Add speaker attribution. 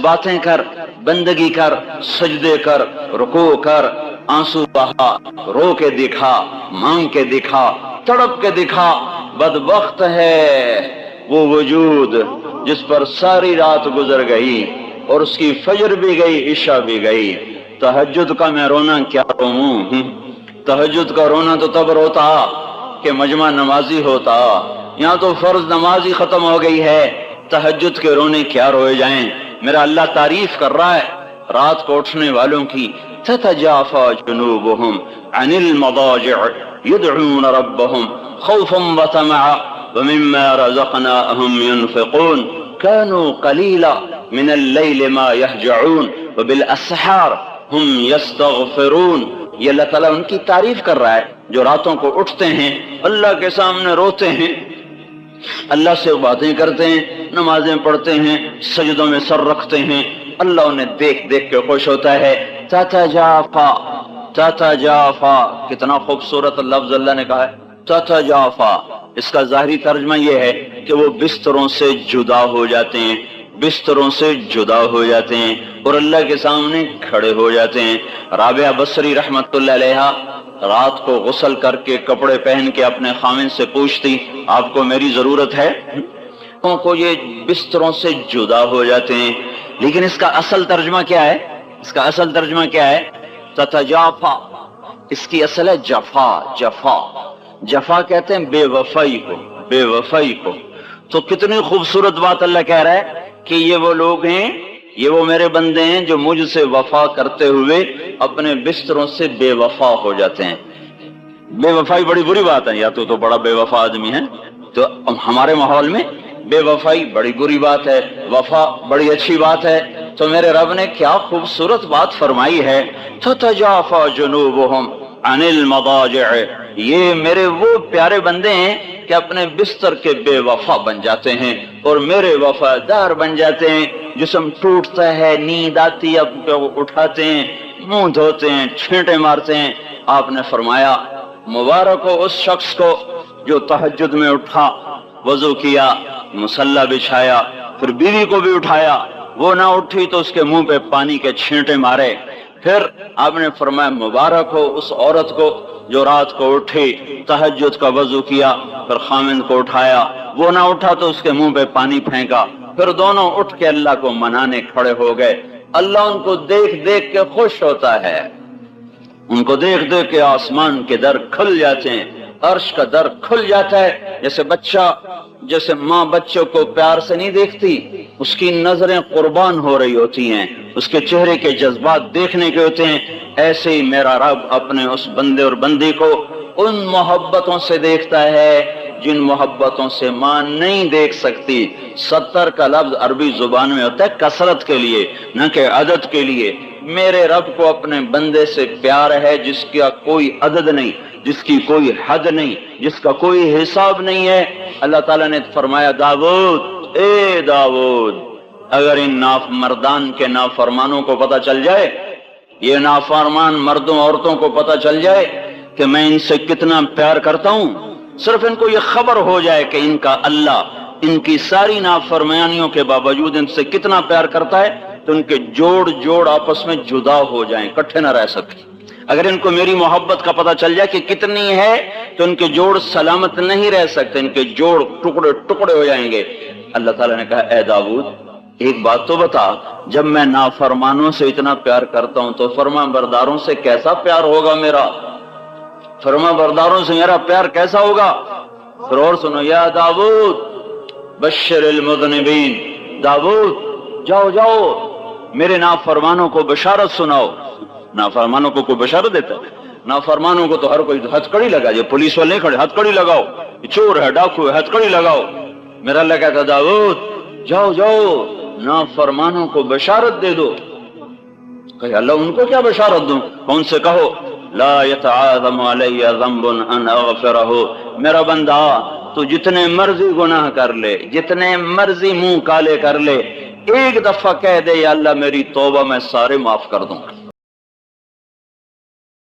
Speaker 1: باتیں کر، بندگی کر، سجدے کر، رکوع کر، آنسو بہا، رو کے دکھا، مانگ کے دکھا، تڑپ کے دکھا۔ بدبخت ہے وہ وجود جس پر ساری رات گزر گئی اور اس کی فجر بھی گئی، عشاء بھی گئی۔ تہجد کا میں رونا کیا روؤں، تہجد کا رونا تو تب روتا کہ مجمع نمازی ہوتا، یہاں تو فرض نماز ہی ختم ہو گئی ہے، تہجد کے رونے کیا روئے جائیں۔ میرا اللہ تعریف کر رہا ہے رات کو اٹھنے والوں کی، تتجافى جنوبهم عن المضاجع يدعون ربهم خوفا وطمعا ومما رزقناهم ينفقون كانوا قليلا من الليل ما يهجعون وبالاسحار هم يستغفرون۔ یہ اللہ تعالیٰ ان کی تعریف کر رہا ہے جو راتوں کو اٹھتے ہیں، اللہ کے سامنے روتے ہیں، اللہ سے باتیں کرتے ہیں، نمازیں پڑھتے ہیں، سجدوں میں سر رکھتے ہیں، اللہ انہیں دیکھ دیکھ کے خوش ہوتا ہے۔ تتجافا، تتجافا، کتنا خوبصورت لفظ اللہ نے کہا ہے، تتجافا۔ اس کا ظاہری ترجمہ یہ ہے کہ وہ بستروں سے جدا ہو جاتے ہیں، بستروں سے جدا ہو جاتے ہیں اور اللہ کے سامنے کھڑے ہو جاتے ہیں۔ رابعہ بصری رحمت اللہ علیہا رات کو غسل کر کے کپڑے پہن کے اپنے خامن سے پوچھتی، آپ کو میری ضرورت ہے؟ کو یہ بستروں سے جدا ہو جاتے ہیں۔ لیکن اس کا اصل ترجمہ کیا ہے؟ اس کا اصل ترجمہ کیا ہے؟ تتجافا، اس کی اصل ہے جفا، جفا، جفا کہتے ہیں بے وفائی کو، بے وفائی کو۔ تو کتنی خوبصورت بات اللہ کہہ رہا ہے کہ یہ وہ لوگ ہیں، یہ وہ میرے بندے ہیں جو مجھ سے وفا کرتے ہوئے اپنے بستروں سے بے وفا ہو جاتے ہیں۔ بے وفائی بڑی بری بات ہے، یا تو بڑا بے وفا آدمی ہے، تو ہمارے ماحول میں بے وفائی بڑی بری بات ہے، وفا بڑی اچھی بات ہے۔ تو میرے رب نے کیا خوبصورت بات فرمائی ہے، تتجافى جنوبهم عن المضاجع، یہ میرے وہ پیارے بندے ہیں کہ اپنے بستر کے بے وفا بن جاتے ہیں اور میرے وفادار بن جاتے ہیں۔ جسم ٹوٹتا ہے، نیند آتی ہے، اٹھاتے ہیں، منہ دھوتے ہیں، چھینٹے مارتے ہیں۔ آپ نے فرمایا مبارک ہو اس شخص کو جو تہجد میں اٹھا، وضو کیا، مصلی بچھایا، پھر بیوی کو بھی اٹھایا، وہ نہ اٹھی تو اس کے منہ پہ پانی کے چھینٹے مارے۔ پھر آپ نے فرمایا مبارک ہو اس عورت کو جو رات کو اٹھی، تہجد کا وضو کیا، پھر خامند کو اٹھایا، وہ نہ اٹھا تو اس کے منہ پہ پانی پھینکا، پھر دونوں اٹھ کے اللہ کو منانے کھڑے ہو گئے۔ اللہ ان کو دیکھ دیکھ کے خوش ہوتا ہے، ان کو دیکھ دیکھ کے آسمان کے در کھل جاتے ہیں، عرش کا در کھل جاتا ہے۔ جیسے ماں بچوں کو پیار سے نہیں دیکھتی، اس کی نظریں قربان ہو رہی ہوتی ہیں، اس کے چہرے کے جذبات دیکھنے کے ہوتے ہیں، ایسے ہی میرا رب اپنے اس بندے اور بندی کو ان محبتوں سے دیکھتا ہے جن محبتوں سے ماں نہیں دیکھ سکتی۔ 70 کا لفظ عربی زبان میں ہوتا ہے کثرت کے لیے، نہ کہ عدد کے لیے۔ میرے رب کو اپنے بندے سے پیار ہے جس کا کوئی عدد نہیں، جس کی کوئی حد نہیں، جس کا کوئی حساب نہیں ہے۔ اللہ تعالیٰ نے فرمایا داؤد، اے داؤد، اگر ان مردان کے نافرمانوں کو پتہ چل جائے، یہ نافرمان مردوں عورتوں کو پتہ چل جائے کہ میں ان سے کتنا پیار کرتا ہوں، صرف ان کو یہ خبر ہو جائے کہ ان کا اللہ ان کی ساری نافرمانیوں کے باوجود ان سے کتنا پیار کرتا ہے، تو ان کے جوڑ آپس میں جدا ہو جائیں، اکٹھے نہ رہ سکیں۔ اگر ان کو میری محبت کا پتہ چل جائے کہ کتنی ہے تو ان کے جوڑ سلامت نہیں رہ سکتے، ان کے جوڑ ٹکڑے ٹکڑے ہو جائیں گے۔ اللہ تعالیٰ نے کہا اے داؤد ایک بات تو بتا، جب میں نافرمانوں سے اتنا پیار کرتا ہوں تو فرما برداروں سے کیسا پیار ہوگا میرا، فرما برداروں سے میرا پیار کیسا ہوگا۔ پھر اور سنو، یا داؤد بشر المذنبین، داؤد جاؤ جاؤ میرے نافرمانوں کو بشارت سناؤ۔ نافرمانوں کو کوئی بشارت دیتا ہے؟ نافرمانوں کو تو ہر کوئی ہتھ کڑی لگا، یہ پولیس والے نہیں کھڑے، ہتھ کڑی لگاؤ، یہ چور ہے، ڈاکو ہے، ہتھ کڑی لگاؤ۔ میرا اللہ کہتا ہے داؤد جاؤ جاؤ نافرمانوں کو بشارت دے دو۔ کہ اللہ ان کو کیا بشارت دوں؟ ان سے کہو لا يتعاظم علی ذنب ان اغفرہ، میرا بندہ تو جتنے مرضی گناہ کر لے، جتنے مرضی منہ کالے کر لے، ایک دفعہ کہہ دے یا اللہ میری توبہ میں سارے معاف کر دوں گا۔